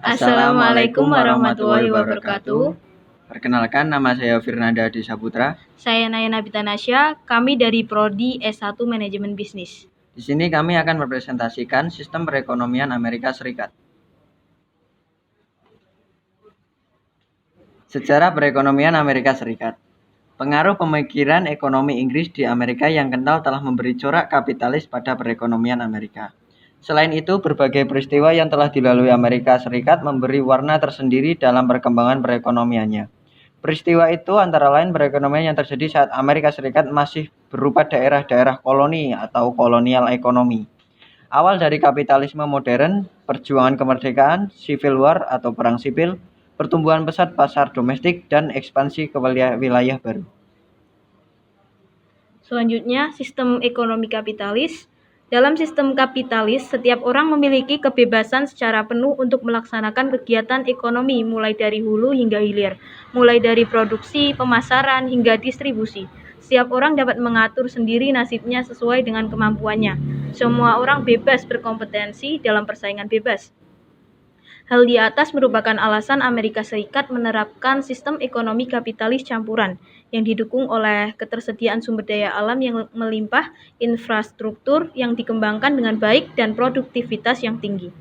Assalamualaikum warahmatullahi wabarakatuh. Perkenalkan, nama saya Firnanda Desa Putra. Saya Naya Nabita Nasya, kami dari Prodi S1 Manajemen Bisnis. Di sini kami akan mempresentasikan sistem perekonomian Amerika Serikat. Sejarah perekonomian Amerika Serikat. Pengaruh pemikiran ekonomi Inggris di Amerika yang kental telah memberi corak kapitalis pada perekonomian Amerika. Selain itu, berbagai peristiwa yang telah dilalui Amerika Serikat memberi warna tersendiri dalam perkembangan perekonomiannya. Peristiwa itu antara lain perekonomian yang terjadi saat Amerika Serikat masih berupa daerah-daerah koloni atau kolonial ekonomi. Awal dari kapitalisme modern, perjuangan kemerdekaan, civil war atau perang sipil, pertumbuhan pesat pasar domestik, dan ekspansi ke wilayah baru. Selanjutnya, sistem ekonomi kapitalis. Dalam sistem kapitalis, setiap orang memiliki kebebasan secara penuh untuk melaksanakan kegiatan ekonomi mulai dari hulu hingga hilir, mulai dari produksi, pemasaran, hingga distribusi. Setiap orang dapat mengatur sendiri nasibnya sesuai dengan kemampuannya. Semua orang bebas berkompetensi dalam persaingan bebas. Hal di atas merupakan alasan Amerika Serikat menerapkan sistem ekonomi kapitalis campuran yang didukung oleh ketersediaan sumber daya alam yang melimpah, infrastruktur yang dikembangkan dengan baik, dan produktivitas yang tinggi.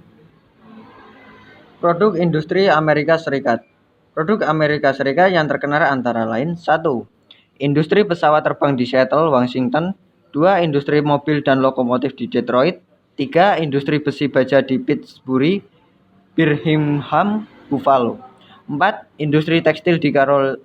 Produk industri Amerika Serikat. Produk Amerika Serikat yang terkenal antara lain: 1. Industri pesawat terbang di Seattle, Washington. 2. Industri mobil dan lokomotif di Detroit. 3. Industri besi baja di Pittsburgh, Birmingham, Buffalo. 4. Industri tekstil di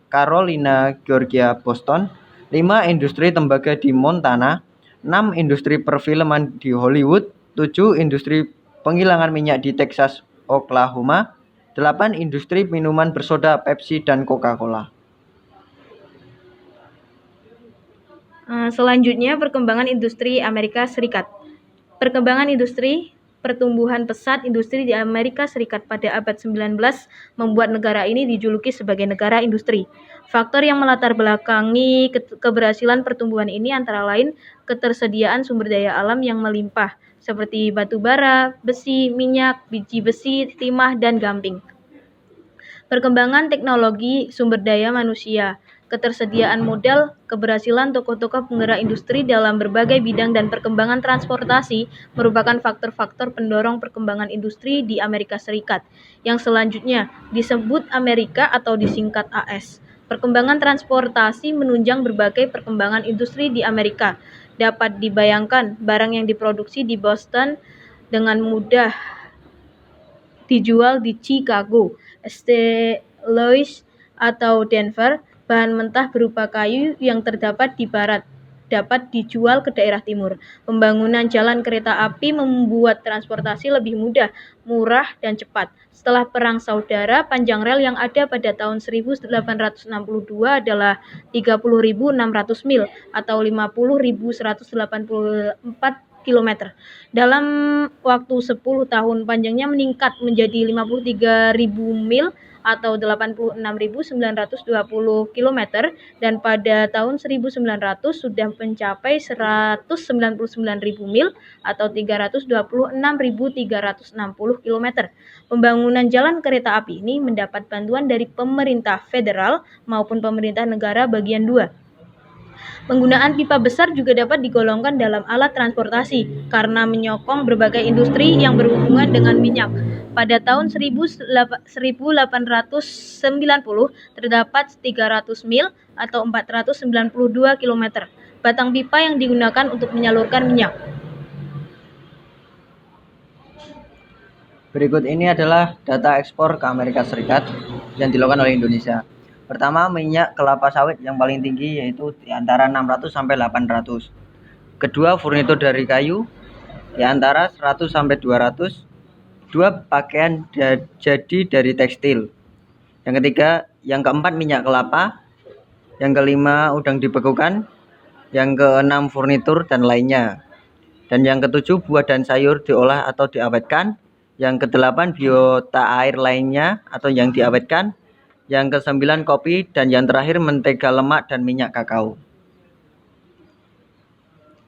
Carolina, Georgia, Boston. 5. Industri tembaga di Montana. 6. Industri perfilman di Hollywood. 7. Industri penggilingan minyak di Texas, Oklahoma. 8. Industri minuman bersoda Pepsi dan Coca-Cola. Selanjutnya, perkembangan industri Amerika Serikat. Perkembangan industri. Pertumbuhan pesat industri di Amerika Serikat pada abad 19 membuat negara ini dijuluki sebagai negara industri. Faktor yang melatar belakangi keberhasilan pertumbuhan ini antara lain ketersediaan sumber daya alam yang melimpah, seperti batu bara, besi, minyak, biji besi, timah, dan gamping. Perkembangan teknologi sumber daya manusia, ketersediaan modal, keberhasilan tokoh-tokoh penggerak industri dalam berbagai bidang, dan perkembangan transportasi merupakan faktor-faktor pendorong perkembangan industri di Amerika Serikat, yang selanjutnya disebut Amerika atau disingkat AS. Perkembangan transportasi menunjang berbagai perkembangan industri di Amerika. Dapat dibayangkan, barang yang diproduksi di Boston dengan mudah dijual di Chicago, St. Louis, atau Denver. Bahan mentah berupa kayu yang terdapat di barat dapat dijual ke daerah timur. Pembangunan jalan kereta api membuat transportasi lebih mudah, murah, dan cepat. Setelah Perang Saudara, panjang rel yang ada pada tahun 1862 adalah 30.600 mil atau 50.184 km. Dalam waktu 10 tahun, panjangnya meningkat menjadi 53.000 mil atau 86.920 km, dan pada tahun 1900 sudah mencapai 199.000 mil atau 326.360 km. Pembangunan jalan kereta api ini mendapat bantuan dari pemerintah federal maupun pemerintah negara bagian 2. Penggunaan pipa besar juga dapat digolongkan dalam alat transportasi karena menyokong berbagai industri yang berhubungan dengan minyak. Pada tahun 1890 terdapat 300 mil atau 492 km batang pipa yang digunakan untuk menyalurkan minyak. Berikut ini adalah data ekspor ke Amerika Serikat yang dilakukan oleh Indonesia. Pertama, minyak kelapa sawit yang paling tinggi yaitu di antara 600 sampai 800. Kedua, furnitur dari kayu di antara 100 sampai 200. Dua, pakaian jadi dari tekstil. Yang keempat, minyak kelapa. Yang kelima, udang dibekukan. Yang keenam, furnitur dan lainnya. Dan yang ketujuh, buah dan sayur diolah atau diawetkan. Yang kedelapan, biota air lainnya atau yang diawetkan. Yang kesembilan, kopi. Dan yang terakhir, mentega lemak dan minyak kakao.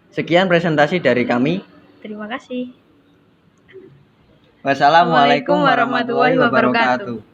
Sekian presentasi dari kami. Terima kasih. Wassalamualaikum warahmatullahi wabarakatuh.